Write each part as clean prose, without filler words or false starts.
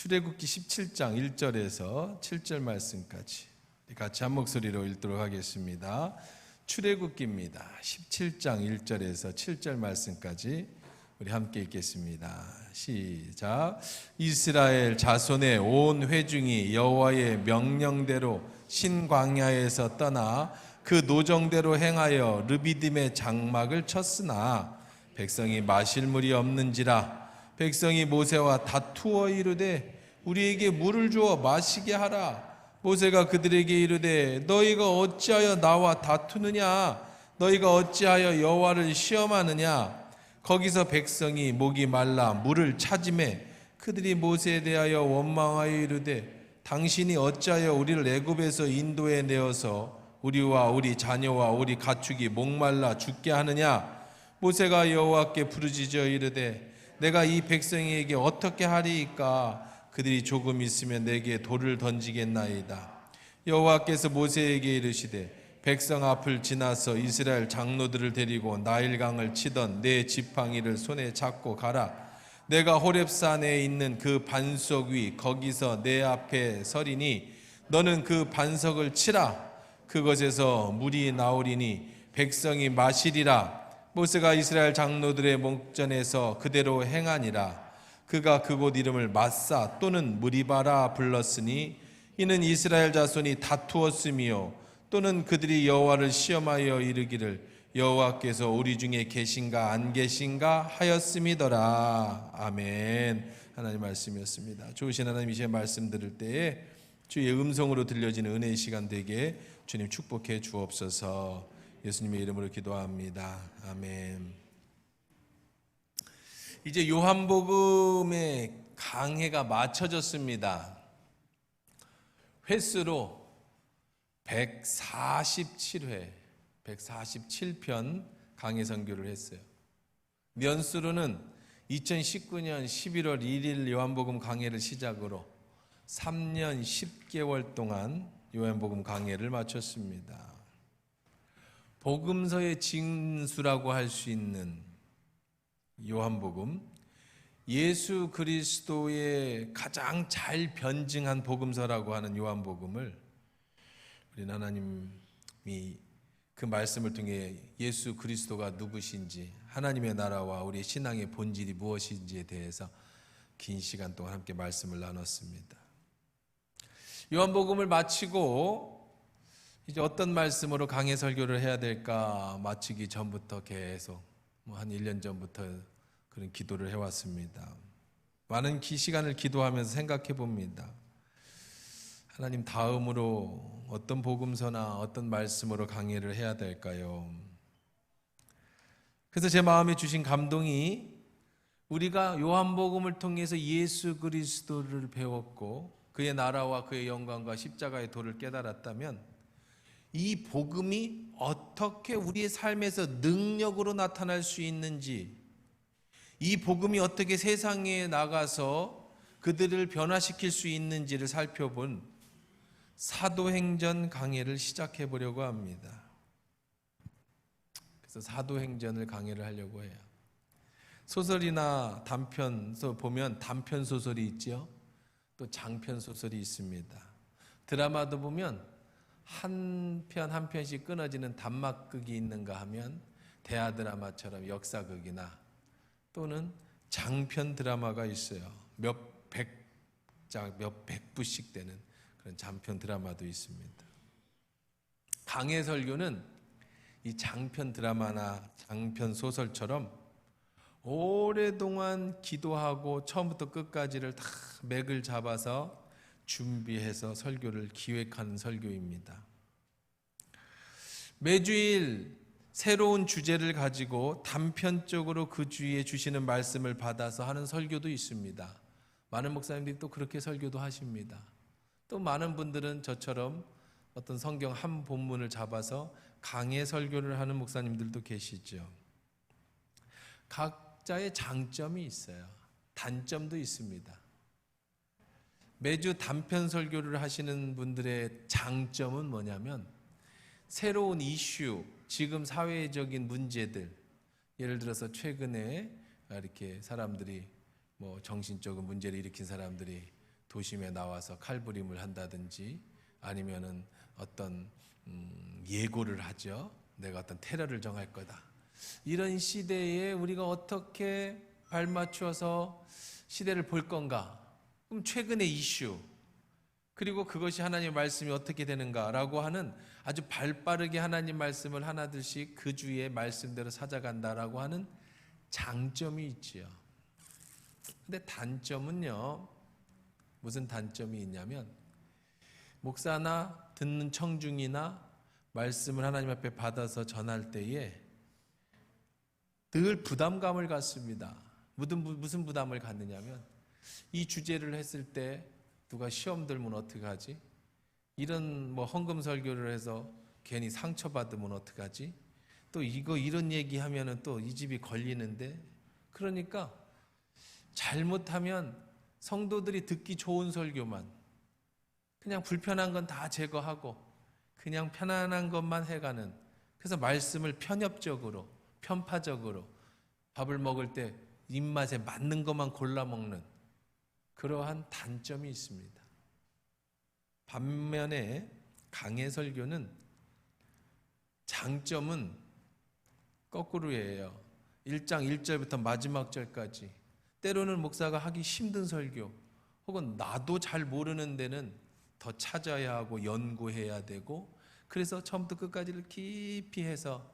출애굽기 17장 1절에서 7절 말씀까지 같이 한 목소리로 읽도록 하겠습니다. 출애굽기입니다. 17장 1절에서 7절 말씀까지 우리 함께 읽겠습니다. 시작. 이스라엘 자손의 온 회중이 여호와의 명령대로 신광야에서 떠나 그 노정대로 행하여 르비딤의 장막을 쳤으나 백성이 마실 물이 없는지라. 백성이 모세와 다투어 이르되 우리에게 물을 주어 마시게 하라. 모세가 그들에게 이르되 너희가 어찌하여 나와 다투느냐? 너희가 어찌하여 여호와를 시험하느냐? 거기서 백성이 목이 말라 물을 찾으매 그들이 모세에 대하여 원망하여 이르되 당신이 어찌하여 우리를 애굽에서 인도해 내어서 우리와 우리 자녀와 우리 가축이 목말라 죽게 하느냐? 모세가 여호와께 부르짖어 이르되 내가 이 백성에게 어떻게 하리이까? 그들이 조금 있으면 내게 돌을 던지겠나이다. 여호와께서 모세에게 이르시되 백성 앞을 지나서 이스라엘 장로들을 데리고 나일강을 치던 내 지팡이를 손에 잡고 가라. 내가 호렙산에 있는 그 반석 위 거기서 내 앞에 서리니 너는 그 반석을 치라. 그것에서 물이 나오리니 백성이 마시리라. 모세가 이스라엘 장로들의 목전에서 그대로 행하니라. 그가 그곳 이름을 마사 또는 무리바라 불렀으니 이는 이스라엘 자손이 다투었으며 또는 그들이 여호와를 시험하여 이르기를 여호와께서 우리 중에 계신가 안 계신가 하였음이더라. 아멘. 하나님 말씀이었습니다. 좋으신 하나님, 이제 말씀 들을 때에 주의 음성으로 들려지는 은혜의 시간 되게 주님 축복해 주옵소서. 예수님의 이름으로 기도합니다. 아멘. 이제 요한복음의 강해가 마쳐졌습니다. 횟수로 147회, 147편 강해 선교를 했어요. 년수로는 2019년 11월 1일 요한복음 강해를 시작으로 3년 10개월 동안 요한복음 강해를 마쳤습니다. 복음서의 징수라고 할 수 있는 요한복음, 예수 그리스도의 가장 잘 변증한 복음서라고 하는 요한복음을 우리 하나님이 그 말씀을 통해 예수 그리스도가 누구신지, 하나님의 나라와 우리 신앙의 본질이 무엇인지에 대해서 긴 시간 동안 함께 말씀을 나눴습니다. 요한복음을 마치고 이제 어떤 말씀으로 강해 설교를 해야 될까 마치기 전부터 계속 한 1년 전부터 그런 기도를 해왔습니다. 많은 시간을 기도하면서 생각해 봅니다. 하나님, 다음으로 어떤 복음서나 어떤 말씀으로 강해를 해야 될까요? 그래서 제 마음에 주신 감동이 우리가 요한복음을 통해서 예수 그리스도를 배웠고 그의 나라와 그의 영광과 십자가의 도를 깨달았다면 이 복음이 어떻게 우리의 삶에서 능력으로 나타날 수 있는지, 이 복음이 어떻게 세상에 나가서 그들을 변화시킬 수 있는지를 살펴본 사도행전 강해를 시작해 보려고 합니다. 그래서 사도행전을 강해를 하려고 해요. 소설이나 단편서 보면 단편 소설이 있죠. 또 장편 소설이 있습니다. 드라마도 보면 한 편 한 편씩 끊어지는 단막극이 있는가 하면 대하 드라마처럼 역사극이나 또는 장편 드라마가 있어요. 몇 백부씩 되는 그런 장편 드라마도 있습니다. 강해 설교는 이 장편 드라마나 장편 소설처럼 오랫동안 기도하고 처음부터 끝까지를 다 맥을 잡아서 준비해서 설교를 기획하는 설교입니다. 매주일 새로운 주제를 가지고 단편적으로 그 주위에 주시는 말씀을 받아서 하는 설교도 있습니다. 많은 목사님들이 또 그렇게 설교도 하십니다. 또 많은 분들은 저처럼 어떤 성경 한 본문을 잡아서 강해 설교를 하는 목사님들도 계시죠. 각자의 장점이 있어요. 단점도 있습니다. 매주 단편 설교를 하시는 분들의 장점은 뭐냐면 새로운 이슈, 지금 사회적인 문제들, 예를 들어서 최근에 이렇게 사람들이 정신적인 문제를 일으킨 사람들이 도심에 나와서 칼부림을 한다든지 아니면은 어떤 예고를 하죠. 내가 어떤 테러를 정할 거다. 이런 시대에 우리가 어떻게 발맞추어서 시대를 볼 건가? 그럼 최근의 이슈, 그리고 그것이 하나님의 말씀이 어떻게 되는가라고 하는 아주 발빠르게 하나님 말씀을 하나둘씩 그 주의 말씀대로 찾아간다라고 하는 장점이 있지요. 근데 단점은요, 무슨 단점이 있냐면 목사나 듣는 청중이나 말씀을 하나님 앞에 받아서 전할 때에 늘 부담감을 갖습니다. 무슨 부담을 갖느냐면 이 주제를 했을 때 누가 시험 들면 어떡하지? 이런 헌금 설교를 해서 괜히 상처받으면 어떡하지? 또 이런 얘기하면은 또 이 집이 걸리는데, 그러니까 잘못하면 성도들이 듣기 좋은 설교만, 그냥 불편한 건 다 제거하고 그냥 편안한 것만 해가는, 그래서 말씀을 편협적으로 편파적으로 밥을 먹을 때 입맛에 맞는 것만 골라 먹는 그러한 단점이 있습니다. 반면에 강해 설교는 장점은 거꾸로예요. 1장 1절부터 마지막 절까지 때로는 목사가 하기 힘든 설교, 혹은 나도 잘 모르는 데는 더 찾아야 하고 연구해야 되고, 그래서 처음부터 끝까지를 깊이 해서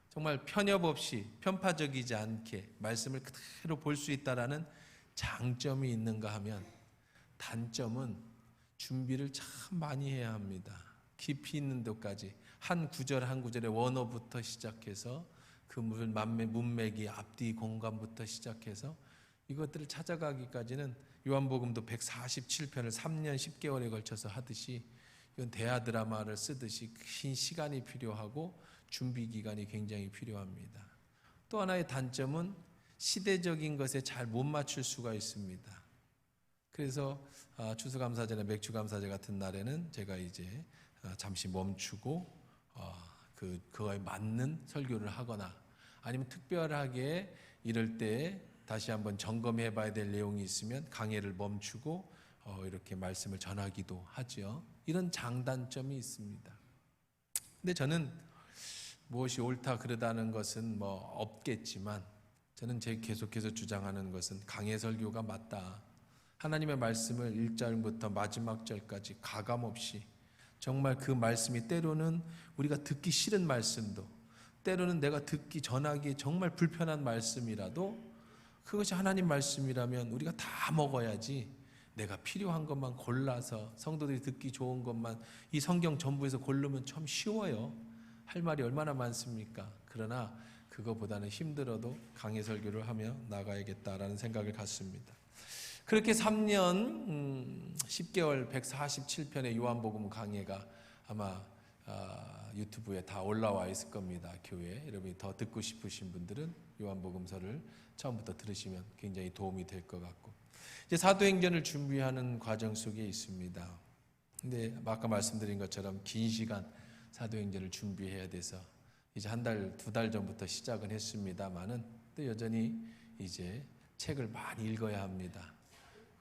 정말 편협 없이 편파적이지 않게 말씀을 그대로 볼 수 있다라는 장점이 있는가 하면, 단점은 준비를 참 많이 해야 합니다. 깊이 있는 데까지 한 구절 한 구절의 원어부터 시작해서 그 문맥이 앞뒤 공간부터 시작해서 이것들을 찾아가기까지는 요한복음도 147편을 3년 10개월에 걸쳐서 하듯이 이건 대하 드라마를 쓰듯이 긴 시간이 필요하고 준비 기간이 굉장히 필요합니다. 또 하나의 단점은 시대적인 것에 잘 못 맞출 수가 있습니다. 그래서 추수감사제나 맥주감사제 같은 날에는 제가 이제 잠시 멈추고 그거에 맞는 설교를 하거나, 아니면 특별하게 이럴 때 다시 한번 점검해 봐야 될 내용이 있으면 강해를 멈추고 이렇게 말씀을 전하기도 하죠. 이런 장단점이 있습니다. 근데 저는 무엇이 옳다 그르다는 것은 없겠지만, 저는 계속해서 주장하는 것은 강해 설교가 맞다. 하나님의 말씀을 1절부터 마지막 절까지 가감없이 정말 그 말씀이 때로는 우리가 듣기 싫은 말씀도, 때로는 내가 듣기 전하기 정말 불편한 말씀이라도 그것이 하나님 말씀이라면 우리가 다 먹어야지, 내가 필요한 것만 골라서 성도들이 듣기 좋은 것만 이 성경 전부에서 고르면 참 쉬워요. 할 말이 얼마나 많습니까? 그러나 그거보다는 힘들어도 강해 설교를 하며 나가야겠다라는 생각을 갖습니다. 그렇게 3년 10개월 147편의 요한복음 강해가 아마 유튜브에 다 올라와 있을 겁니다. 교회에 여러분이 더 듣고 싶으신 분들은 요한복음서를 처음부터 들으시면 굉장히 도움이 될 것 같고, 이제 사도행전을 준비하는 과정 속에 있습니다. 근데 아까 말씀드린 것처럼 긴 시간 사도행전을 준비해야 돼서 이제 한 달, 2달 전부터 시작은 했습니다만은 또 여전히 이제 책을 많이 읽어야 합니다.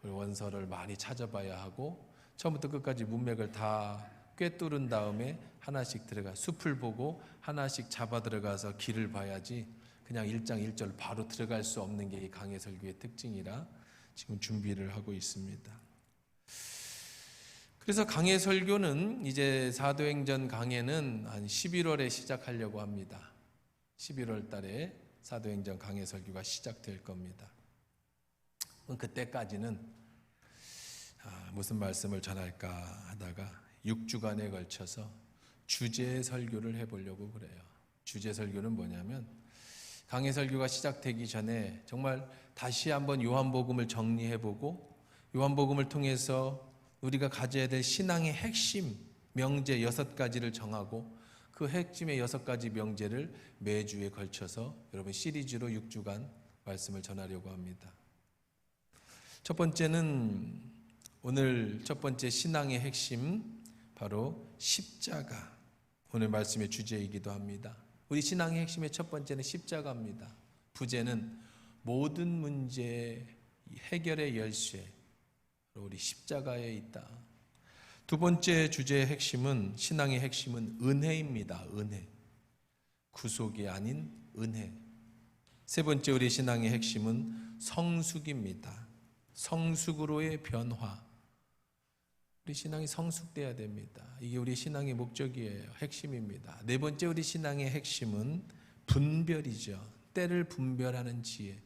그리고 원서를 많이 찾아봐야 하고, 처음부터 끝까지 문맥을 다 꿰뚫은 다음에 하나씩 들어가 숲을 보고 하나씩 잡아 들어가서 길을 봐야지 그냥 1장 1절 바로 들어갈 수 없는 게 이 강해 설교의 특징이라 지금 준비를 하고 있습니다. 그래서 강해 설교는 이제 사도행전 강해는 한 11월에 시작하려고 합니다. 11월 달에 사도행전 강해 설교가 시작될 겁니다. 그때까지는 무슨 말씀을 전할까 하다가 6주간에 걸쳐서 주제 설교를 해보려고 그래요. 주제 설교는 뭐냐면, 강해 설교가 시작되기 전에 정말 다시 한번 요한복음을 정리해보고, 요한복음을 통해서 우리가 가져야 될 신앙의 핵심 명제 6가지를 정하고, 그 핵심의 6가지 명제를 매주에 걸쳐서 여러분 시리즈로 6주간 말씀을 전하려고 합니다. 첫 번째는 오늘 첫 번째 신앙의 핵심, 바로 십자가, 오늘 말씀의 주제이기도 합니다. 우리 신앙의 핵심의 첫 번째는 십자가입니다. 부제는 모든 문제 해결의 열쇠, 우리 십자가에 있다. 두 번째 주제의 핵심은, 신앙의 핵심은 은혜입니다. 은혜. 구속이 아닌 은혜. 세 번째 우리 신앙의 핵심은 성숙입니다. 성숙으로의 변화. 우리 신앙이 성숙돼야 됩니다. 이게 우리 신앙의 목적이에요. 핵심입니다. 네 번째 우리 신앙의 핵심은 분별이죠. 때를 분별하는 지혜.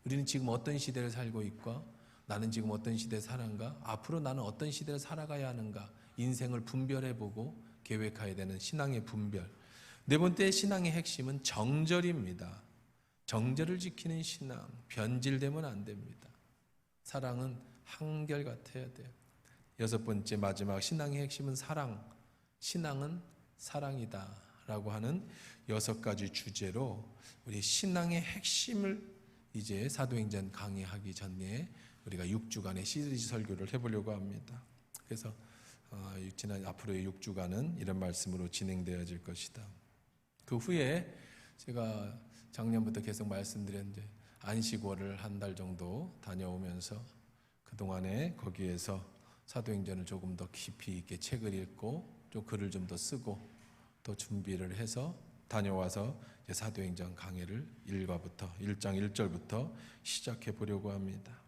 우리는 지금 어떤 시대를 살고 있고, 나는 지금 어떤 시대에 사는가, 앞으로 나는 어떤 시대를 살아가야 하는가, 인생을 분별해보고 계획해야 되는 신앙의 분별. 네 번째 신앙의 핵심은 정절입니다. 정절을 지키는 신앙, 변질되면 안 됩니다. 사랑은 한결같아야 돼요. 여섯 번째 마지막 신앙의 핵심은 사랑. 신앙은 사랑이다 라고 하는 6가지 주제로 우리 신앙의 핵심을 이제 사도행전 강의하기 전에 우리가 6주간의 시리즈 설교를 해보려고 합니다. 그래서 지난 앞으로의 6주간은 이런 말씀으로 진행되어질 것이다. 그 후에 제가 작년부터 계속 말씀드렸는데 안식월을 한 달 정도 다녀오면서 그동안에 거기에서 사도행전을 조금 더 깊이 있게 책을 읽고 좀 글을 좀 더 쓰고 또 준비를 해서 다녀와서 이제 사도행전 강해를 1장 1절부터 시작해 보려고 합니다.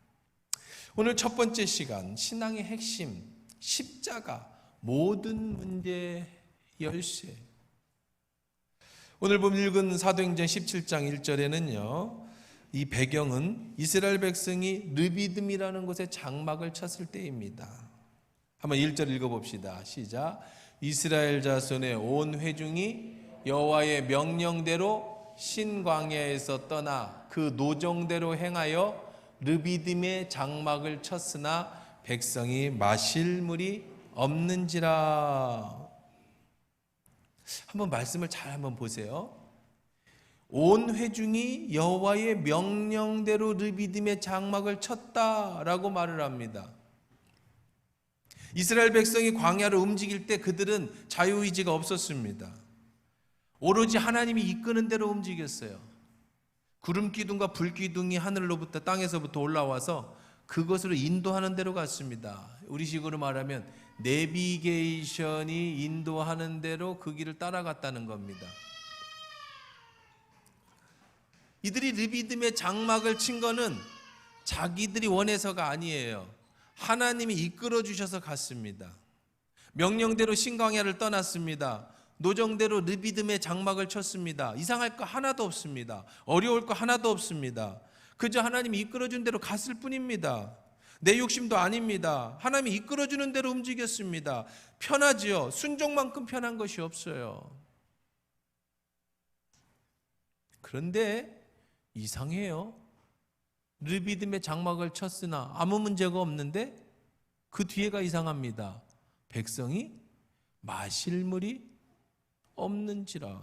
오늘 첫 번째 시간, 신앙의 핵심, 십자가, 모든 문제의 열쇠. 오늘 읽은 사도행전 17장 1절에는요, 이 배경은 이스라엘 백성이 르비딤이라는 곳에 장막을 쳤을 때입니다. 한번 1절 읽어봅시다. 시작. 이스라엘 자손의 온 회중이 여호와의 명령대로 신광야에서 떠나 그 노정대로 행하여 르비딤의 장막을 쳤으나 백성이 마실 물이 없는지라. 한번 말씀을 잘 한번 보세요. 온 회중이 여호와의 명령대로 르비딤의 장막을 쳤다라고 말을 합니다. 이스라엘 백성이 광야를 움직일 때 그들은 자유의지가 없었습니다. 오로지 하나님이 이끄는 대로 움직였어요. 구름 기둥과 불 기둥이 하늘로부터 땅에서부터 올라와서 그것으로 인도하는 대로 갔습니다. 우리식으로 말하면 내비게이션이 인도하는 대로 그 길을 따라갔다는 겁니다. 이들이 르비딤의 장막을 친 거는 자기들이 원해서가 아니에요. 하나님이 이끌어 주셔서 갔습니다. 명령대로 신광야를 떠났습니다. 노정대로 르비딤의 장막을 쳤습니다. 이상할 거 하나도 없습니다. 어려울 거 하나도 없습니다. 그저 하나님이 이끌어준 대로 갔을 뿐입니다. 내 욕심도 아닙니다. 하나님이 이끌어주는 대로 움직였습니다. 편하지요. 순종만큼 편한 것이 없어요. 그런데 이상해요. 르비딤의 장막을 쳤으나 아무 문제가 없는데 그 뒤에가 이상합니다. 백성이 마실 물이 없는지라.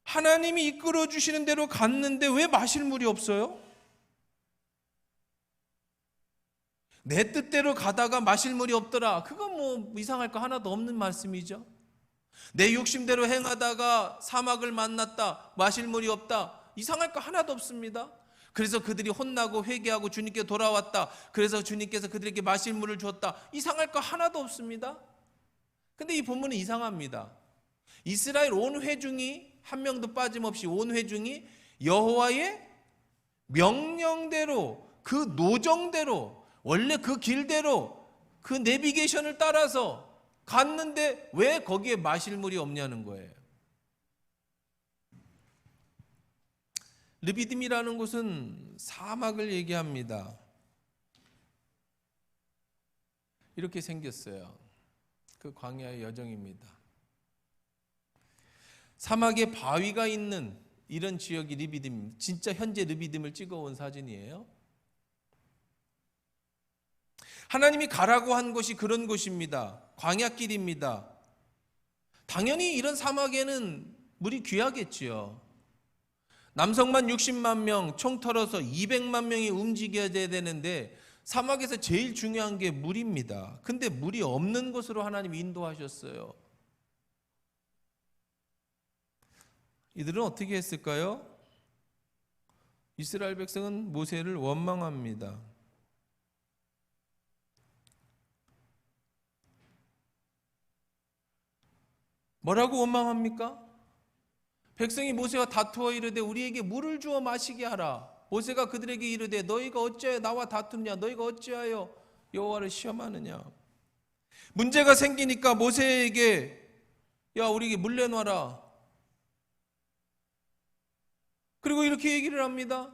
하나님이 이끌어 주시는 대로 갔는데 왜 마실 물이 없어요? 내 뜻대로 가다가 마실 물이 없더라. 그건 뭐 이상할 거 하나도 없는 말씀이죠. 내 욕심대로 행하다가 사막을 만났다. 마실 물이 없다. 이상할 거 하나도 없습니다. 그래서 그들이 혼나고 회개하고 주님께 돌아왔다. 그래서 주님께서 그들에게 마실 물을 줬다. 이상할 거 하나도 없습니다. 근데 이 본문은 이상합니다. 이스라엘 온 회중이 한 명도 빠짐없이 온 회중이 여호와의 명령대로 그 노정대로 원래 그 길대로 그 내비게이션을 따라서 갔는데 왜 거기에 마실 물이 없냐는 거예요. 르비딤이라는 곳은 사막을 얘기합니다. 이렇게 생겼어요. 그 광야의 여정입니다. 사막에 바위가 있는 이런 지역이 르비딤, 진짜 현재 르비딤을 찍어온 사진이에요. 하나님이 가라고 한 곳이 그런 곳입니다. 광야길입니다. 당연히 이런 사막에는 물이 귀하겠지요. 남성만 60만 명 총 털어서 200만 명이 움직여야 되는데 사막에서 제일 중요한 게 물입니다. 근데 물이 없는 곳으로 하나님이 인도하셨어요. 이들은 어떻게 했을까요? 이스라엘 백성은 모세를 원망합니다. 뭐라고 원망합니까? 백성이 모세와 다투어 이르되 우리에게 물을 주어 마시게 하라. 모세가 그들에게 이르되 너희가 어찌하여 나와 다투느냐? 너희가 어찌하여 여호와를 시험하느냐? 문제가 생기니까 모세에게 야 우리에게 물 내놔라. 그리고 이렇게 얘기를 합니다.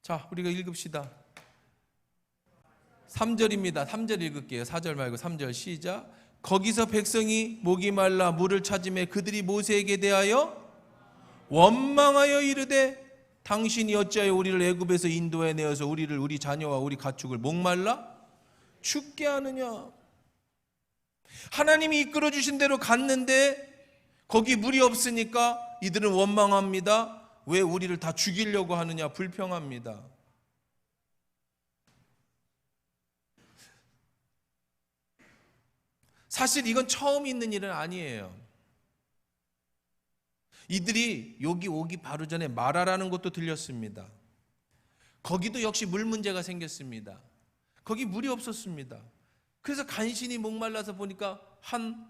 자, 우리가 읽읍시다. 3절입니다. 3절 읽을게요. 4절 말고 3절 시작. 거기서 백성이 목이 말라 물을 찾으매 그들이 모세에게 대하여 원망하여 이르되 당신이 어찌하여 우리를 애굽에서 인도해 내어서 우리를 우리 자녀와 우리 가축을 목말라 죽게 하느냐? 하나님이 이끌어 주신 대로 갔는데 거기 물이 없으니까 이들은 원망합니다. 왜 우리를 다 죽이려고 하느냐? 불평합니다. 사실 이건 처음 있는 일은 아니에요. 이들이 여기 오기 바로 전에 마라라는 곳도 들렸습니다. 거기도 역시 물 문제가 생겼습니다. 거기 물이 없었습니다. 그래서 간신히 목말라서 보니까 한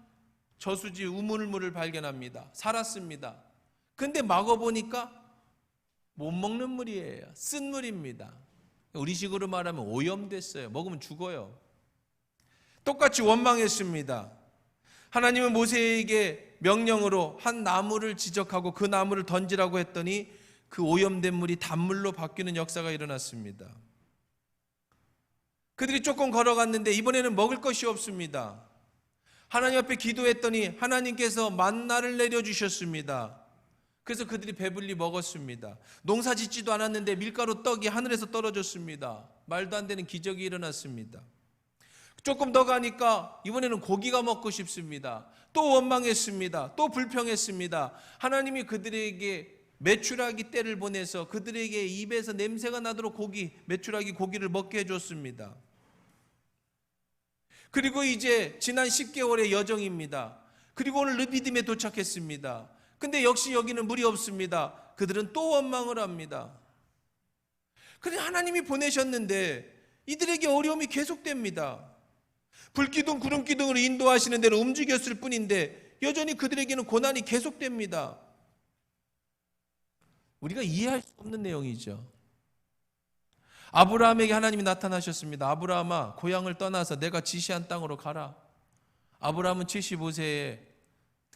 저수지 우물물을 발견합니다. 살았습니다. 근데 먹어보니까 못 먹는 물이에요. 쓴 물입니다. 우리식으로 말하면 오염됐어요. 먹으면 죽어요. 똑같이 원망했습니다. 하나님은 모세에게 명령으로 한 나무를 지적하고 그 나무를 던지라고 했더니 그 오염된 물이 단물로 바뀌는 역사가 일어났습니다. 그들이 조금 걸어갔는데 이번에는 먹을 것이 없습니다. 하나님 앞에 기도했더니 하나님께서 만나를 내려주셨습니다. 그래서 그들이 배불리 먹었습니다. 농사 짓지도 않았는데 밀가루 떡이 하늘에서 떨어졌습니다. 말도 안 되는 기적이 일어났습니다. 조금 더 가니까 이번에는 고기가 먹고 싶습니다. 또 원망했습니다. 또 불평했습니다. 하나님이 그들에게 메추라기 떼를 보내서 그들에게 입에서 냄새가 나도록 메추라기 고기를 먹게 해줬습니다. 그리고 이제 지난 10개월의 여정입니다. 그리고 오늘 르비딤에 도착했습니다. 근데 역시 여기는 물이 없습니다. 그들은 또 원망을 합니다. 그런데 하나님이 보내셨는데 이들에게 어려움이 계속됩니다. 불기둥 구름기둥으로 인도하시는 대로 움직였을 뿐인데 여전히 그들에게는 고난이 계속됩니다. 우리가 이해할 수 없는 내용이죠. 아브라함에게 하나님이 나타나셨습니다. 아브라함아 고향을 떠나서 내가 지시한 땅으로 가라. 아브라함은 75세에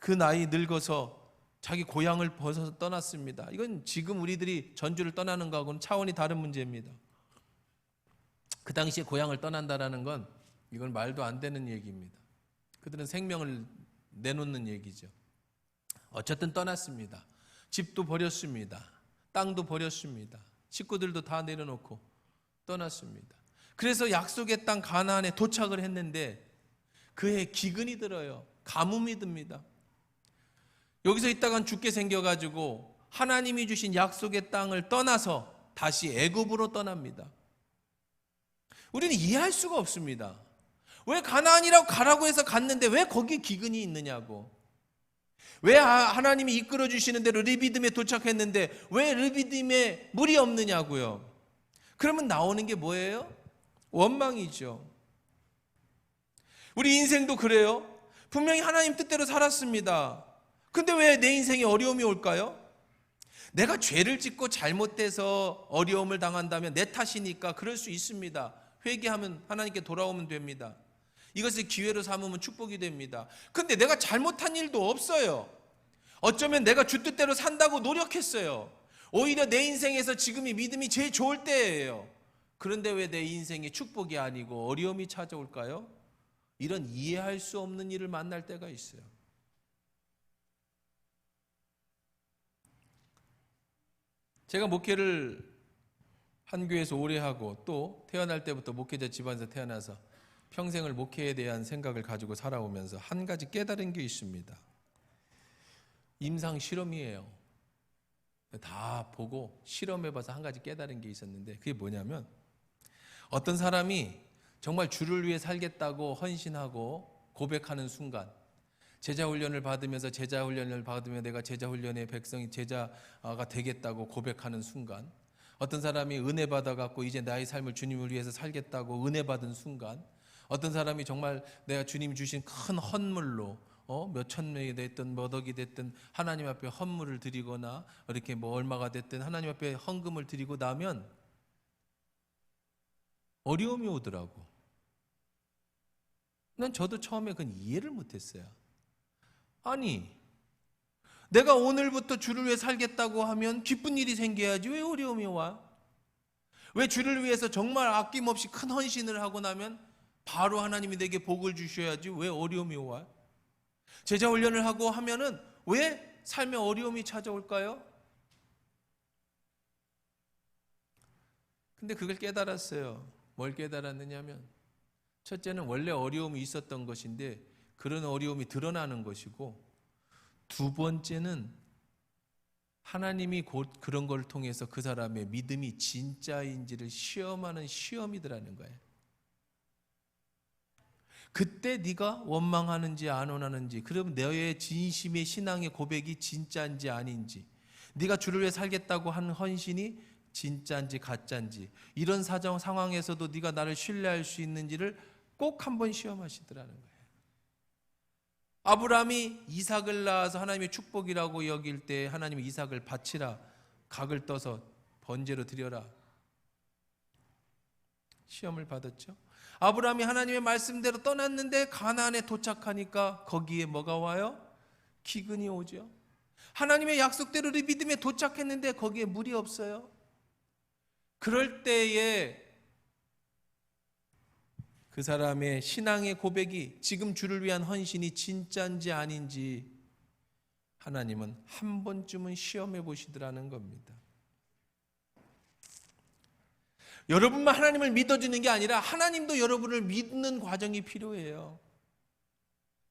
그 나이 늙어서 자기 고향을 벗어서 떠났습니다. 이건 지금 우리들이 전주를 떠나는 거하고는 차원이 다른 문제입니다. 그 당시에 고향을 떠난다는 건 이건 말도 안 되는 얘기입니다. 그들은 생명을 내놓는 얘기죠. 어쨌든 떠났습니다. 집도 버렸습니다. 땅도 버렸습니다. 식구들도 다 내려놓고 떠났습니다. 그래서 약속의 땅 가나안에 도착을 했는데 그해 기근이 들어요. 가뭄이 듭니다. 여기서 있다간 죽게 생겨가지고 하나님이 주신 약속의 땅을 떠나서 다시 애굽으로 떠납니다. 우리는 이해할 수가 없습니다. 왜 가나안이라고 가라고 해서 갔는데 왜 거기 기근이 있느냐고. 왜 하나님이 이끌어 주시는 대로 르비딤에 도착했는데 왜 르비딤에 물이 없느냐고요. 그러면 나오는 게 뭐예요? 원망이죠. 우리 인생도 그래요. 분명히 하나님 뜻대로 살았습니다. 근데 왜 내 인생에 어려움이 올까요? 내가 죄를 짓고 잘못돼서 어려움을 당한다면 내 탓이니까 그럴 수 있습니다. 회개하면 하나님께 돌아오면 됩니다. 이것을 기회로 삼으면 축복이 됩니다. 근데 내가 잘못한 일도 없어요. 어쩌면 내가 주 뜻대로 산다고 노력했어요. 오히려 내 인생에서 지금이 믿음이 제일 좋을 때예요. 그런데 왜 내 인생에 축복이 아니고 어려움이 찾아올까요? 이런 이해할 수 없는 일을 만날 때가 있어요. 제가 목회를 한 교회에서 오래 하고 또 태어날 때부터 목회자 집안에서 태어나서 평생을 목회에 대한 생각을 가지고 살아오면서 한 가지 깨달은 게 있습니다. 임상 실험이에요. 다 보고 실험해봐서 한 가지 깨달은 게 있었는데 그게 뭐냐면 어떤 사람이 정말 주를 위해 살겠다고 헌신하고 고백하는 순간 제자 훈련을 받으면서 내가 제자 훈련의 백성이 제자가 되겠다고 고백하는 순간, 어떤 사람이 은혜 받아갖고 이제 나의 삶을 주님을 위해서 살겠다고 은혜 받은 순간, 어떤 사람이 정말 내가 주님 주신 큰 헌물로 몇천 명이 됐든 몇 억이 됐든 하나님 앞에 헌물을 드리거나 이렇게 뭐 얼마가 됐든 하나님 앞에 헌금을 드리고 나면 어려움이 오더라고. 난 저도 처음에 그건 이해를 못했어요. 아니, 내가 오늘부터 주를 위해 살겠다고 하면 기쁜 일이 생겨야지 왜 어려움이 와? 왜 주를 위해서 정말 아낌없이 큰 헌신을 하고 나면 바로 하나님이 내게 복을 주셔야지 왜 어려움이 와? 제자 훈련을 하고 하면은 왜 삶에 어려움이 찾아올까요? 근데 그걸 깨달았어요. 뭘 깨달았느냐면, 첫째는 원래 어려움이 있었던 것인데 그런 어려움이 드러나는 것이고, 두 번째는 하나님이 곧 그런 걸 통해서 그 사람의 믿음이 진짜인지를 시험하는 시험이더라는 거예요. 그때 네가 원망하는지 안 원하는지, 그럼 너의 진심의 신앙의 고백이 진짜인지 아닌지, 네가 주를 위해 살겠다고 한 헌신이 진짜인지 가짜인지, 이런 상황에서도 네가 나를 신뢰할 수 있는지를 꼭 한번 시험하시더라는 거예요. 아브라함이 이삭을 낳아서 하나님의 축복이라고 여길 때 하나님이 이삭을 바치라, 각을 떠서 번제로 드려라, 시험을 받았죠. 아브라함이 하나님의 말씀대로 떠났는데 가나안에 도착하니까 거기에 뭐가 와요? 기근이 오죠. 하나님의 약속대로 믿음에 도착했는데 거기에 물이 없어요. 그럴 때에 그 사람의 신앙의 고백이, 지금 주를 위한 헌신이 진짜인지 아닌지 하나님은 한 번쯤은 시험해 보시더라는 겁니다. 여러분만 하나님을 믿어주는 게 아니라 하나님도 여러분을 믿는 과정이 필요해요.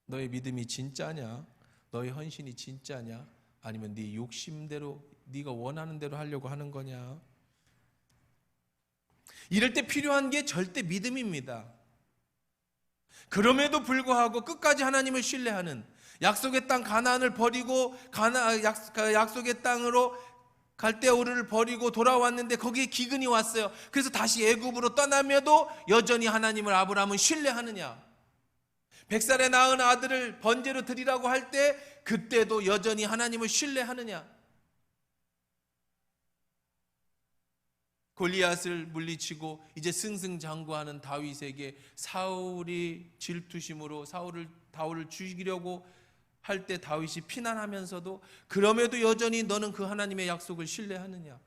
너의 믿음이 진짜냐? 너의 헌신이 진짜냐? 아니면 네 욕심대로, 네가 원하는 대로 하려고 하는 거냐? 이럴 때 필요한 게 절대 믿음입니다. 그럼에도 불구하고 끝까지 하나님을 신뢰하는, 약속의 땅 가나안을 버리고 약속의 땅으로 갈대아우르를 버리고 돌아왔는데 거기에 기근이 왔어요. 그래서 다시 애굽으로 떠나며도 여전히 하나님을 아브라함은 신뢰하느냐? 100살에 낳은 아들을 번제로 드리라고 할 때 그때도 여전히 하나님을 신뢰하느냐? 골리앗을 물리치고 이제 승승장구하는 다윗에게 사울이 질투심으로 다윗을 죽이려고 할 때 다윗이 피난하면서도 그럼에도 여전히 너는 그 하나님의 약속을 신뢰하느냐?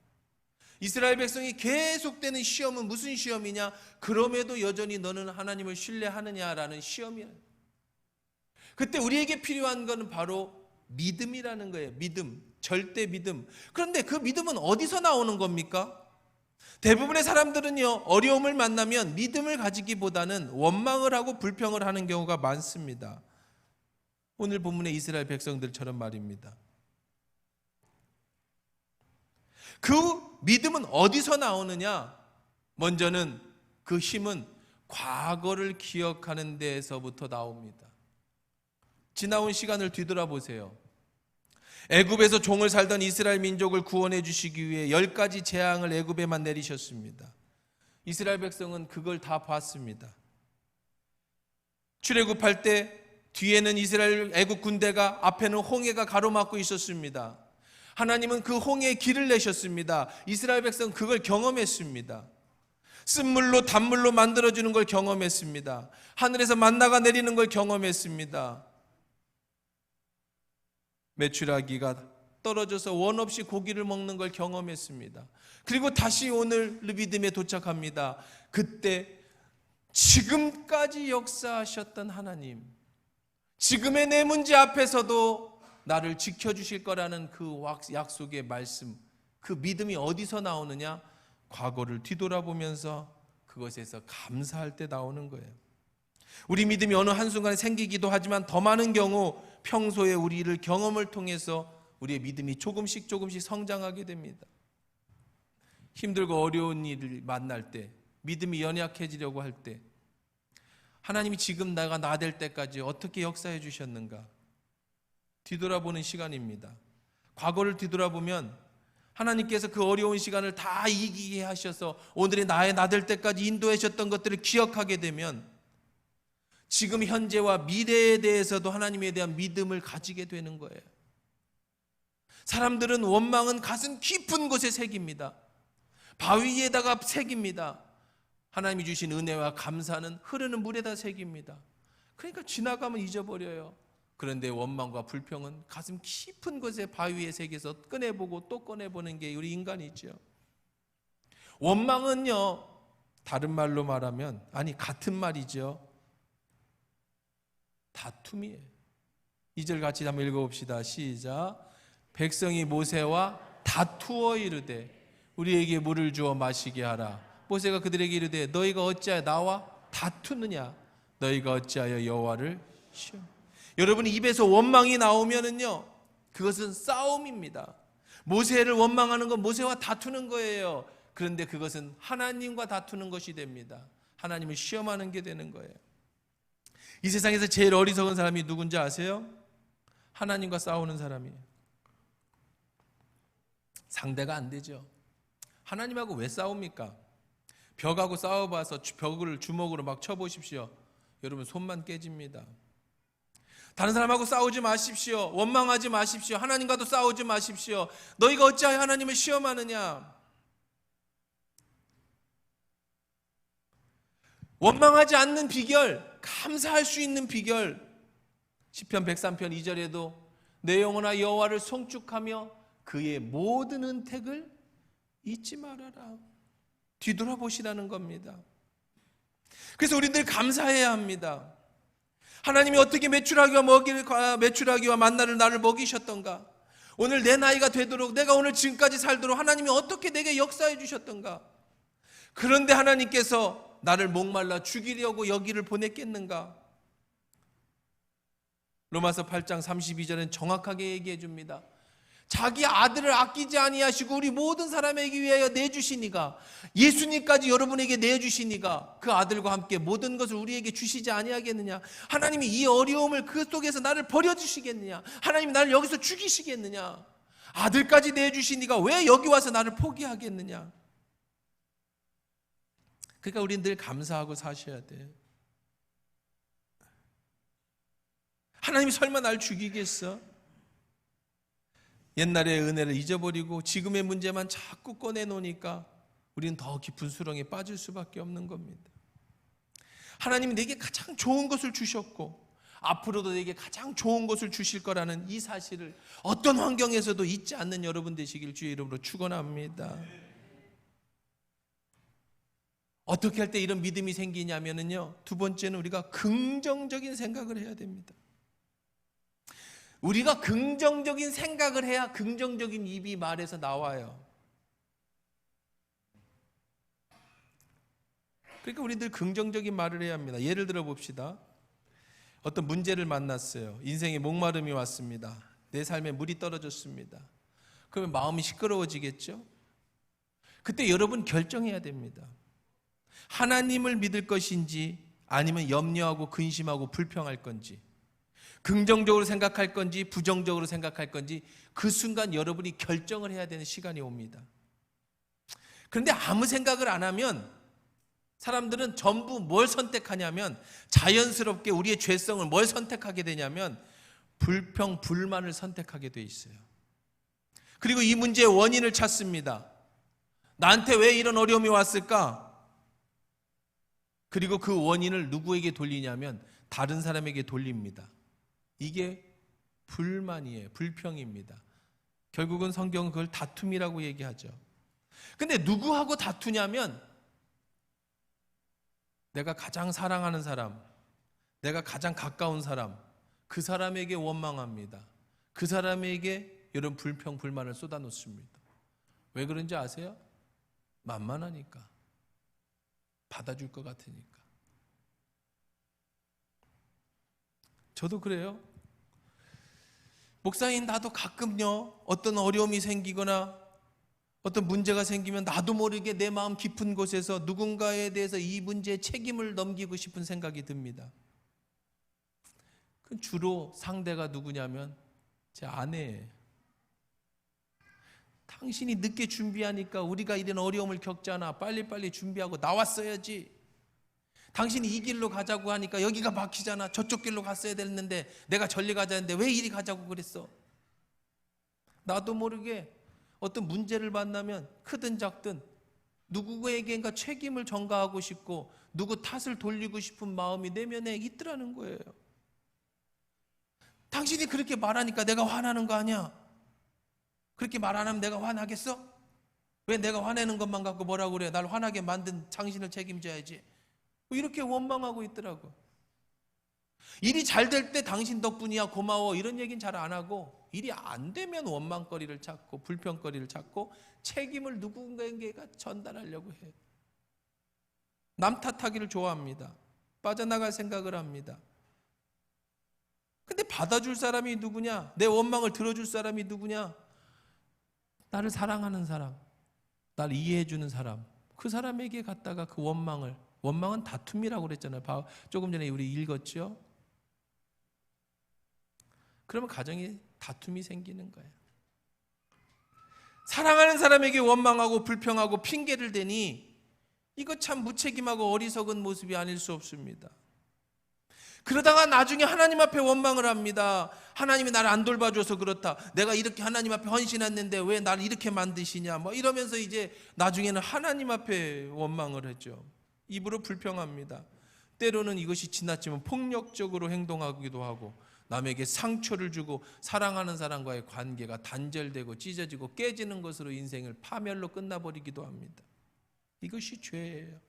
이스라엘 백성이 계속되는 시험은 무슨 시험이냐? 그럼에도 여전히 너는 하나님을 신뢰하느냐라는 시험이에요. 그때 우리에게 필요한 것은 바로 믿음이라는 거예요. 믿음, 절대 믿음. 그런데 그 믿음은 어디서 나오는 겁니까? 대부분의 사람들은요, 어려움을 만나면 믿음을 가지기보다는 원망을 하고 불평을 하는 경우가 많습니다. 오늘 본문의 이스라엘 백성들처럼 말입니다. 그 믿음은 어디서 나오느냐? 먼저는 그 힘은 과거를 기억하는 데에서부터 나옵니다. 지나온 시간을 뒤돌아보세요. 애굽에서 종을 살던 이스라엘 민족을 구원해 주시기 위해 10가지 재앙을 애굽에만 내리셨습니다. 이스라엘 백성은 그걸 다 봤습니다. 출애굽할 때 뒤에는 이스라엘 애굽 군대가, 앞에는 홍해가 가로막고 있었습니다. 하나님은 그 홍해에 길을 내셨습니다. 이스라엘 백성은 그걸 경험했습니다. 쓴물로 단물로 만들어주는 걸 경험했습니다. 하늘에서 만나가 내리는 걸 경험했습니다. 메추라기가 떨어져서 원 없이 고기를 먹는 걸 경험했습니다. 그리고 다시 오늘 르비딤에 도착합니다. 그때 지금까지 역사하셨던 하나님, 지금의 내 문제 앞에서도 나를 지켜주실 거라는 그 약속의 말씀, 그 믿음이 어디서 나오느냐? 과거를 뒤돌아보면서 그것에서 감사할 때 나오는 거예요. 우리 믿음이 어느 한순간에 생기기도 하지만 더 많은 경우 평소에 우리를 경험을 통해서 우리의 믿음이 조금씩 성장하게 됩니다. 힘들고 어려운 일을 만날 때, 믿음이 연약해지려고 할 때, 하나님이 지금 내가 나 될 때까지 어떻게 역사해 주셨는가? 뒤돌아보는 시간입니다. 과거를 뒤돌아보면 하나님께서 그 어려운 시간을 다 이기게 하셔서 오늘의 나의 나될 때까지 인도하셨던 것들을 기억하게 되면 지금 현재와 미래에 대해서도 하나님에 대한 믿음을 가지게 되는 거예요. 사람들은 원망은 가슴 깊은 곳에 새깁니다. 바위에다가 새깁니다. 하나님이 주신 은혜와 감사는 흐르는 물에다 새깁니다. 그러니까 지나가면 잊어버려요. 그런데 원망과 불평은 가슴 깊은 곳에 바위에 새겨서 꺼내보고 또 꺼내보는 게 우리 인간이죠. 원망은요, 다른 말로 말하면, 같은 말이죠. 다툼이에요. 2절 같이 한번 읽어봅시다. 시작. 백성이 모세와 다투어 이르되 우리에게 물을 주어 마시게 하라. 모세가 그들에게 이르되 너희가 어찌하여 나와 다투느냐? 너희가 어찌하여 여호와를 시험. 여러분, 입에서 원망이 나오면은요, 그것은 싸움입니다. 모세를 원망하는 건 모세와 다투는 거예요. 그런데 그것은 하나님과 다투는 것이 됩니다. 하나님을 시험하는 게 되는 거예요. 이 세상에서 제일 어리석은 사람이 누군지 아세요? 하나님과 싸우는 사람이에요. 상대가 안 되죠. 하나님하고 왜 싸웁니까? 벽하고 싸워봐서 벽을 주먹으로 막 쳐보십시오. 여러분, 손만 깨집니다. 다른 사람하고 싸우지 마십시오. 원망하지 마십시오. 하나님과도 싸우지 마십시오. 너희가 어찌하여 하나님을 시험하느냐? 원망하지 않는 비결, 감사할 수 있는 비결, 시편 103편 2절에도 내 영혼아 여호와를 송축하며 그의 모든 은택을 잊지 말아라. 뒤돌아보시라는 겁니다. 그래서 우리들 감사해야 합니다. 하나님이 어떻게 메추라기와 만나를 나를 먹이셨던가? 오늘 내 나이가 되도록, 내가 오늘 지금까지 살도록 하나님이 어떻게 내게 역사해 주셨던가? 그런데 하나님께서 나를 목말라 죽이려고 여기를 보냈겠는가? 로마서 8장 32절은 정확하게 얘기해 줍니다. 자기 아들을 아끼지 아니하시고 우리 모든 사람에게 위하여 내주시니가, 예수님까지 여러분에게 내주시니가 그 아들과 함께 모든 것을 우리에게 주시지 아니하겠느냐? 하나님이 이 어려움을 그 속에서 나를 버려주시겠느냐? 하나님이 나를 여기서 죽이시겠느냐? 아들까지 내주시니가 왜 여기 와서 나를 포기하겠느냐? 그러니까 우리는 늘 감사하고 사셔야 돼요. 하나님이 설마 날 죽이겠어? 옛날의 은혜를 잊어버리고 지금의 문제만 자꾸 꺼내놓으니까 우리는 더 깊은 수렁에 빠질 수밖에 없는 겁니다. 하나님이 내게 가장 좋은 것을 주셨고 앞으로도 내게 가장 좋은 것을 주실 거라는 이 사실을 어떤 환경에서도 잊지 않는 여러분 되시길 주의 이름으로 축원합니다. 어떻게 할 때 이런 믿음이 생기냐면요, 두 번째는 우리가 긍정적인 생각을 해야 됩니다. 우리가 긍정적인 생각을 해야 긍정적인 입이 말에서 나와요. 그러니까 우리들 긍정적인 말을 해야 합니다. 예를 들어 봅시다. 어떤 문제를 만났어요. 인생에 목마름이 왔습니다. 내 삶에 물이 떨어졌습니다. 그러면 마음이 시끄러워지겠죠? 그때 여러분 결정해야 됩니다. 하나님을 믿을 것인지 아니면 염려하고 근심하고 불평할 건지, 긍정적으로 생각할 건지 부정적으로 생각할 건지 그 순간 여러분이 결정을 해야 되는 시간이 옵니다. 그런데 아무 생각을 안 하면 사람들은 전부 뭘 선택하냐면 자연스럽게 우리의 죄성을 뭘 선택하게 되냐면 불평, 불만을 선택하게 돼 있어요. 그리고 이 문제의 원인을 찾습니다. 나한테 왜 이런 어려움이 왔을까? 그리고 그 원인을 누구에게 돌리냐면 다른 사람에게 돌립니다. 이게 불만이에요. 불평입니다. 결국은 성경은 그걸 다툼이라고 얘기하죠. 근데 누구하고 다투냐면 내가 가장 사랑하는 사람, 내가 가장 가까운 사람, 그 사람에게 원망합니다. 그 사람에게 이런 불평, 불만을 쏟아놓습니다. 왜 그런지 아세요? 만만하니까. 받아줄 것 같으니까. 저도 그래요. 목사님, 나도 가끔요 어떤 어려움이 생기거나 어떤 문제가 생기면 나도 모르게 내 마음 깊은 곳에서 누군가에 대해서 이 문제에 책임을 넘기고 싶은 생각이 듭니다. 주로 상대가 누구냐면 제 아내, 당신이 늦게 준비하니까 우리가 이런 어려움을 겪잖아. 빨리빨리 준비하고 나왔어야지. 당신이 이 길로 가자고 하니까 여기가 막히잖아. 저쪽 길로 갔어야 됐는데 내가 저리 가자 했는데 왜 이리 가자고 그랬어? 나도 모르게 어떤 문제를 만나면 크든 작든 누구에게인가 책임을 전가하고 싶고 누구 탓을 돌리고 싶은 마음이 내면에 있더라는 거예요. 당신이 그렇게 말하니까 내가 화나는 거 아니야? 그렇게 말 안 하면 내가 화나겠어? 왜 내가 화내는 것만 갖고 뭐라고 그래? 날 화나게 만든 당신을 책임져야지. 이렇게 원망하고 있더라고. 일이 잘 될 때 당신 덕분이야 고마워 이런 얘기는 잘 안 하고, 일이 안 되면 원망거리를 찾고 불평거리를 찾고 책임을 누군가에게 전달하려고 해요. 남 탓하기를 좋아합니다. 빠져나갈 생각을 합니다. 근데 받아줄 사람이 누구냐? 내 원망을 들어줄 사람이 누구냐? 나를 사랑하는 사람, 나를 이해해주는 사람, 그 사람에게 갖다가 그 원망은 다툼이라고 그랬잖아요. 조금 전에 우리 읽었죠? 그러면 가정에 다툼이 생기는 거예요. 사랑하는 사람에게 원망하고 불평하고 핑계를 대니 이거 참 무책임하고 어리석은 모습이 아닐 수 없습니다. 그러다가 나중에 하나님 앞에 원망을 합니다. 하나님이 나를 안 돌봐줘서 그렇다. 내가 이렇게 하나님 앞에 헌신했는데 왜 나를 이렇게 만드시냐. 이러면서 이제 나중에는 하나님 앞에 원망을 했죠. 입으로 불평합니다. 때로는 이것이 지나치면 폭력적으로 행동하기도 하고 남에게 상처를 주고 사랑하는 사람과의 관계가 단절되고 찢어지고 깨지는 것으로 인생을 파멸로 끝나버리기도 합니다. 이것이 죄예요.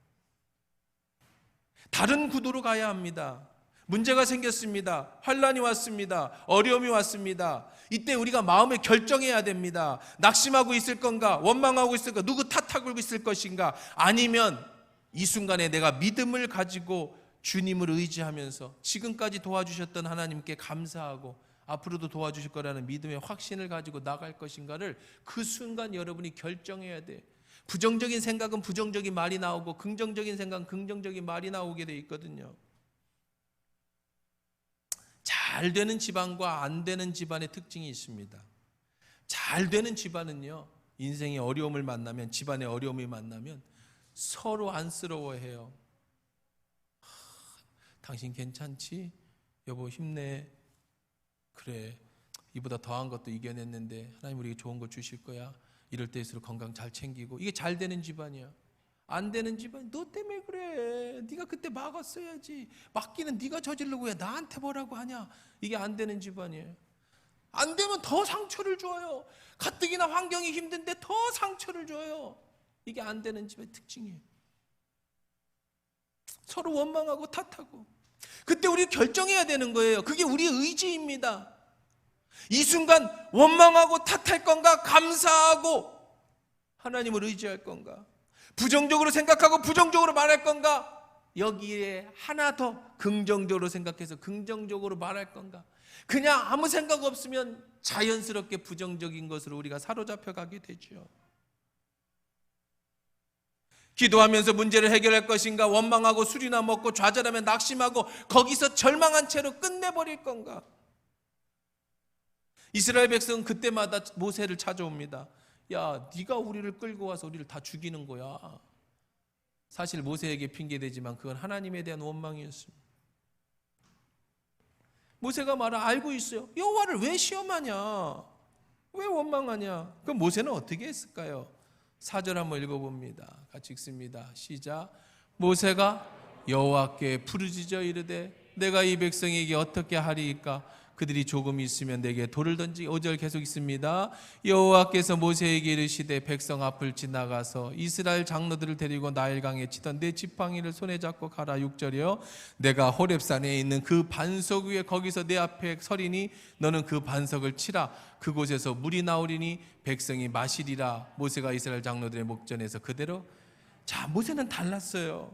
다른 구도로 가야 합니다. 문제가 생겼습니다. 환난이 왔습니다. 어려움이 왔습니다. 이때 우리가 마음에 결정해야 됩니다. 낙심하고 있을 건가? 원망하고 있을 건가? 누구 탓하고 있을 것인가? 아니면 이 순간에 내가 믿음을 가지고 주님을 의지하면서 지금까지 도와주셨던 하나님께 감사하고 앞으로도 도와주실 거라는 믿음의 확신을 가지고 나갈 것인가를 그 순간 여러분이 결정해야 돼. 부정적인 생각은 부정적인 말이 나오고 긍정적인 생각은 긍정적인 말이 나오게 돼 있거든요. 잘 되는 집안과 안 되는 집안의 특징이 있습니다. 잘 되는 집안은요, 인생의 어려움을 만나면, 집안의 어려움이 만나면 서로 안쓰러워해요. 당신 괜찮지? 여보 힘내. 그래, 이보다 더한 것도 이겨냈는데 하나님 우리에게 좋은 거 주실 거야. 이럴 때일수록 건강 잘 챙기고. 이게 잘 되는 집안이야. 안 되는 집안, 너 때문에 그래. 네가 그때 막았어야지. 막기는 네가 저지르고 왜 나한테 뭐라고 하냐. 이게 안 되는 집안이에요. 안 되면 더 상처를 줘요. 가뜩이나 환경이 힘든데 더 상처를 줘요. 이게 안 되는 집의 특징이에요. 서로 원망하고 탓하고. 그때 우리 결정해야 되는 거예요. 그게 우리의 의지입니다. 이 순간 원망하고 탓할 건가, 감사하고 하나님을 의지할 건가, 부정적으로 생각하고 부정적으로 말할 건가, 여기에 하나 더 긍정적으로 생각해서 긍정적으로 말할 건가. 그냥 아무 생각 없으면 자연스럽게 부정적인 것으로 우리가 사로잡혀 가게 되죠. 기도하면서 문제를 해결할 것인가, 원망하고 술이나 먹고 좌절하며 낙심하고 거기서 절망한 채로 끝내버릴 건가. 이스라엘 백성은 그때마다 모세를 찾아옵니다. 야, 네가 우리를 끌고 와서 우리를 다 죽이는 거야. 사실 모세에게 핑계대지만 그건 하나님에 대한 원망이었습니다. 모세가 말을 알고 있어요. 여호와를 왜 시험하냐, 왜 원망하냐. 그럼 모세는 어떻게 했을까요? 4절 한번 읽어봅니다. 같이 읽습니다. 시작. 모세가 여호와께 부르짖어 이르되 내가 이 백성에게 어떻게 하리이까? 그들이 조금 있으면 내게 돌을 던지. 5절 계속 있습니다. 여호와께서 모세에게 이르시되 백성 앞을 지나가서 이스라엘 장로들을 데리고 나일강에 치던 내 지팡이를 손에 잡고 가라. 6절이요. 내가 호렙산에 있는 그 반석 위에 거기서 내 앞에 서리니 너는 그 반석을 치라. 그곳에서 물이 나오리니 백성이 마시리라. 모세가 이스라엘 장로들의 목전에서 그대로. 자, 모세는 달랐어요.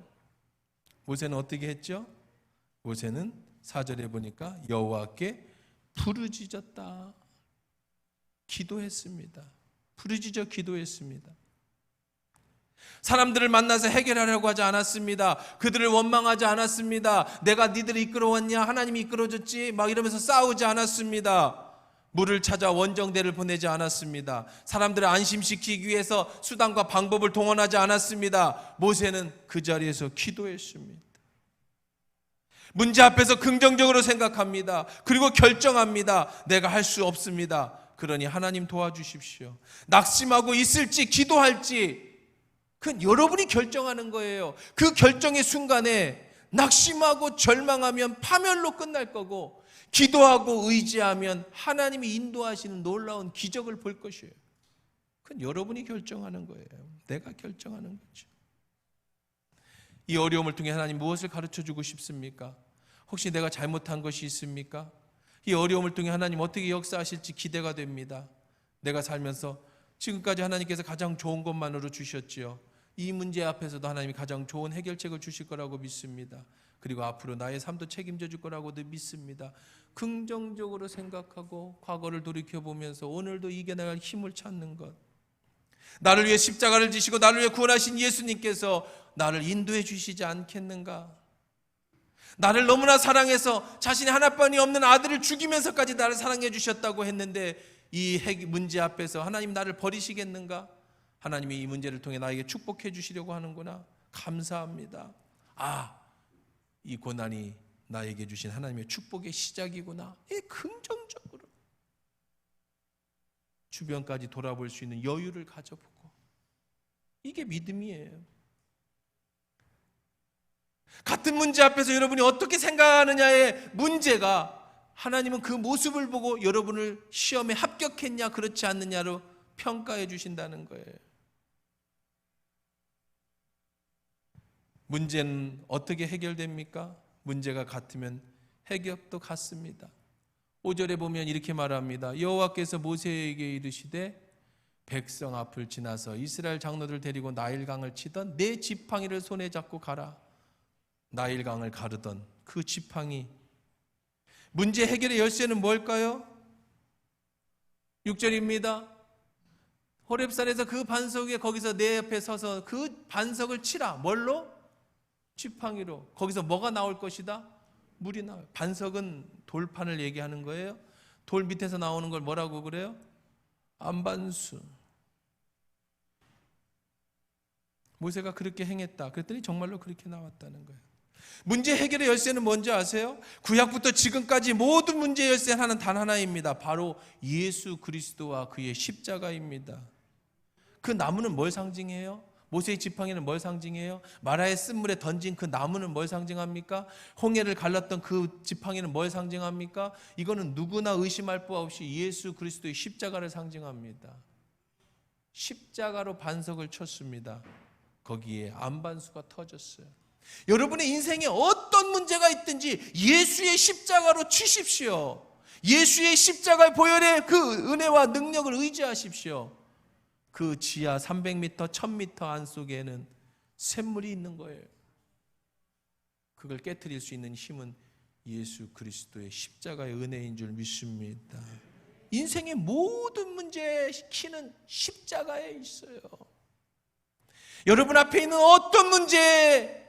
모세는 어떻게 했죠? 모세는 4절에 보니까 여호와께 부르짖었다. 기도했습니다. 부르짖어 기도했습니다. 사람들을 만나서 해결하려고 하지 않았습니다. 그들을 원망하지 않았습니다. 내가 니들을 이끌어왔냐, 하나님이 이끌어줬지 막 이러면서 싸우지 않았습니다. 물을 찾아 원정대를 보내지 않았습니다. 사람들을 안심시키기 위해서 수단과 방법을 동원하지 않았습니다. 모세는 그 자리에서 기도했습니다. 문제 앞에서 긍정적으로 생각합니다. 그리고 결정합니다. 내가 할 수 없습니다. 그러니 하나님 도와주십시오. 낙심하고 있을지 기도할지 그건 여러분이 결정하는 거예요. 그 결정의 순간에 낙심하고 절망하면 파멸로 끝날 거고, 기도하고 의지하면 하나님이 인도하시는 놀라운 기적을 볼 것이에요. 그건 여러분이 결정하는 거예요. 내가 결정하는 거죠. 이 어려움을 통해 하나님 무엇을 가르쳐주고 싶습니까? 혹시 내가 잘못한 것이 있습니까? 이 어려움을 통해 하나님 어떻게 역사하실지 기대가 됩니다. 내가 살면서 지금까지 하나님께서 가장 좋은 것만으로 주셨지요. 이 문제 앞에서도 하나님이 가장 좋은 해결책을 주실 거라고 믿습니다. 그리고 앞으로 나의 삶도 책임져 줄 거라고도 믿습니다. 긍정적으로 생각하고 과거를 돌이켜보면서 오늘도 이겨나갈 힘을 찾는 것, 나를 위해 십자가를 지시고 나를 위해 구원하신 예수님께서 나를 인도해 주시지 않겠는가? 나를 너무나 사랑해서 자신의 하나뿐이 없는 아들을 죽이면서까지 나를 사랑해 주셨다고 했는데 이 문제 앞에서 하나님 나를 버리시겠는가? 하나님이 이 문제를 통해 나에게 축복해 주시려고 하는구나. 감사합니다. 이 고난이 나에게 주신 하나님의 축복의 시작이구나. 긍정적으로 주변까지 돌아볼 수 있는 여유를 가져보고, 이게 믿음이에요. 같은 문제 앞에서 여러분이 어떻게 생각하느냐의 문제가, 하나님은 그 모습을 보고 여러분을 시험에 합격했냐 그렇지 않느냐로 평가해 주신다는 거예요. 문제는 어떻게 해결됩니까? 문제가 같으면 해결도 같습니다. 5절에 보면 이렇게 말합니다. 여호와께서 모세에게 이르시되 백성 앞을 지나서 이스라엘 장로들 데리고 나일강을 치던 네 지팡이를 손에 잡고 가라. 나일강을 가르던 그 지팡이. 문제 해결의 열쇠는 뭘까요? 6절입니다. 호렙산에서 그 반석 위에 거기서 내 옆에 서서 그 반석을 치라. 뭘로? 지팡이로. 거기서 뭐가 나올 것이다? 물이 나와요. 반석은 돌판을 얘기하는 거예요. 돌 밑에서 나오는 걸 뭐라고 그래요? 안반수. 모세가 그렇게 행했다. 그랬더니 정말로 그렇게 나왔다는 거예요. 문제 해결의 열쇠는 뭔지 아세요? 구약부터 지금까지 모든 문제의 열쇠는 하나는 단 하나입니다. 바로 예수 그리스도와 그의 십자가입니다. 그 나무는 뭘 상징해요? 모세의 지팡이는 뭘 상징해요? 마라의 쓴물에 던진 그 나무는 뭘 상징합니까? 홍해를 갈랐던 그 지팡이는 뭘 상징합니까? 이거는 누구나 의심할 바 없이 예수 그리스도의 십자가를 상징합니다. 십자가로 반석을 쳤습니다. 거기에 안반수가 터졌어요. 여러분의 인생에 어떤 문제가 있든지 예수의 십자가로 치십시오. 예수의 십자가의 보혈의 그 은혜와 능력을 의지하십시오. 그 지하 300m, 1000m 안속에는 샘물이 있는 거예요. 그걸 깨트릴 수 있는 힘은 예수 그리스도의 십자가의 은혜인 줄 믿습니다. 인생의 모든 문제의 키는 십자가에 있어요. 여러분 앞에 있는 어떤 문제의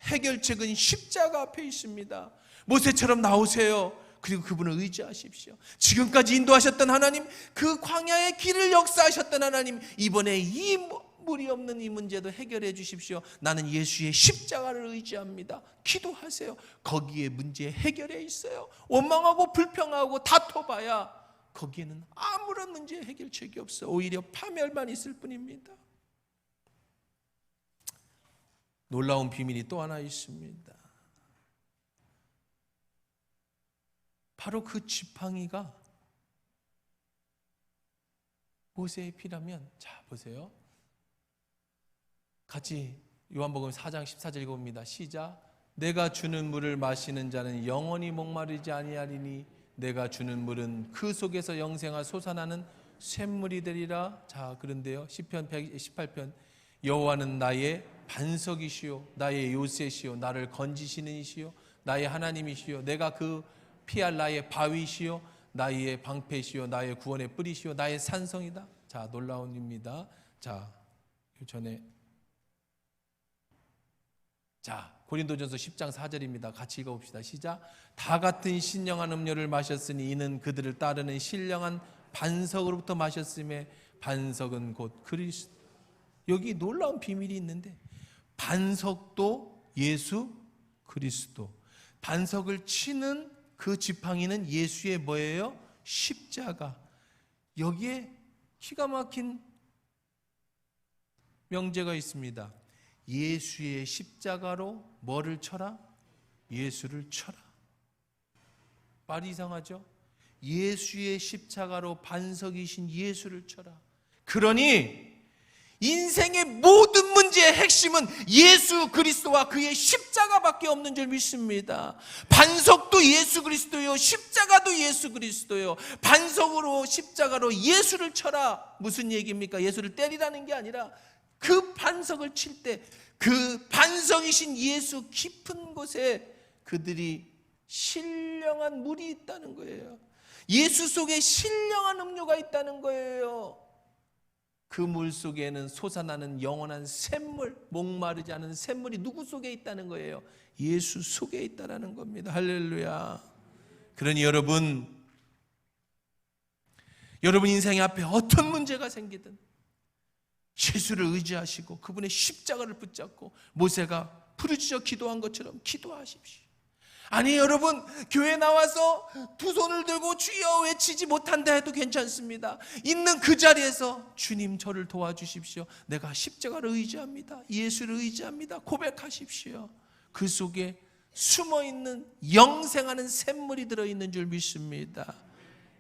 해결책은 십자가 앞에 있습니다. 모세처럼 나오세요. 그리고 그분을 의지하십시오. 지금까지 인도하셨던 하나님, 그 광야의 길을 역사하셨던 하나님, 이번에 이 물이 없는 이 문제도 해결해 주십시오. 나는 예수의 십자가를 의지합니다. 기도하세요. 거기에 문제의 해결에 있어요. 원망하고 불평하고 다퉈봐야 거기에는 아무런 문제의 해결책이 없어요. 오히려 파멸만 있을 뿐입니다. 놀라운 비밀이 또 하나 있습니다. 바로 그 지팡이가 모세의 피라면, 자 보세요. 같이 요한복음 4장 14절 읽어봅니다. 시작. 내가 주는 물을 마시는 자는 영원히 목마르지 아니하리니 내가 주는 물은 그 속에서 영생아 솟아나는 샘물이 되리라. 자 그런데요, 시편 118편 여호와는 나의 반석이시요 나의 요새시요 나를 건지시는 이시요 나의 하나님이시요 내가 그 피할 나의 바위시요 나의 방패시요 나의 구원의 뿌리시요 나의 산성이다. 자 놀라운 입니다. 자 전에 자, 고린도전서 10장 4절입니다. 같이 읽어봅시다. 시작. 다 같은 신령한 음료를 마셨으니 이는 그들을 따르는 신령한 반석으로부터 마셨음에 반석은 곧 그리스도. 여기 놀라운 비밀이 있는데 반석도 예수 그리스도. 반석을 치는 그 지팡이는 예수의 뭐예요? 십자가. 여기에 기가 막힌 명제가 있습니다. 예수의 십자가로 뭐를 쳐라? 예수를 쳐라. 말이 이상하죠? 예수의 십자가로 반석이신 예수를 쳐라. 그러니 인생의 모든 문제의 핵심은 예수 그리스도와 그의 십자가밖에 없는 줄 믿습니다. 반석도 예수 그리스도요, 십자가도 예수 그리스도요. 반석으로 십자가로 예수를 쳐라. 무슨 얘기입니까? 예수를 때리라는 게 아니라 그 반석을 칠 때 그 반석이신 예수 깊은 곳에 그들이 신령한 물이 있다는 거예요. 예수 속에 신령한 음료가 있다는 거예요. 그 물 속에는 솟아나는 영원한 샘물, 목마르지 않은 샘물이 누구 속에 있다는 거예요? 예수 속에 있다는 겁니다. 할렐루야. 그러니 여러분 인생 앞에 어떤 문제가 생기든 예수를 의지하시고 그분의 십자가를 붙잡고 모세가 부르짖어 기도한 것처럼 기도하십시오. 아니 여러분, 교회 나와서 두 손을 들고 주여 외치지 못한다 해도 괜찮습니다. 있는 그 자리에서 주님 저를 도와주십시오. 내가 십자가를 의지합니다. 예수를 의지합니다. 고백하십시오. 그 속에 숨어있는 영생하는 샘물이 들어있는 줄 믿습니다.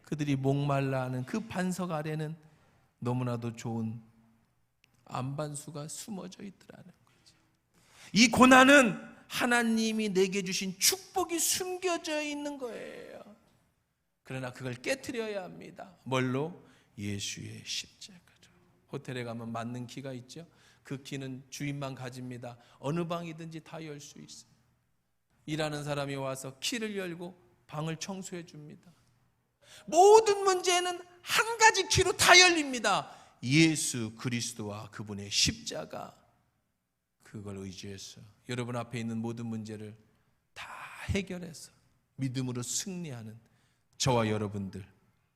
그들이 목말라 하는 그 반석 아래는 너무나도 좋은 안반수가 숨어져 있더라는 거죠. 이 고난은 하나님이 내게 주신 축복이 숨겨져 있는 거예요. 그러나 그걸 깨트려야 합니다. 뭘로? 예수의 십자가로. 호텔에 가면 맞는 키가 있죠. 그 키는 주인만 가집니다. 어느 방이든지 다 열 수 있어요. 일하는 사람이 와서 키를 열고 방을 청소해 줍니다. 모든 문제는 한 가지 키로 다 열립니다. 예수 그리스도와 그분의 십자가, 그걸 의지해서 여러분 앞에 있는 모든 문제를 다 해결해서 믿음으로 승리하는 저와 여러분들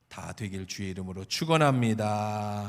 다 되길 주의 이름으로 축원합니다.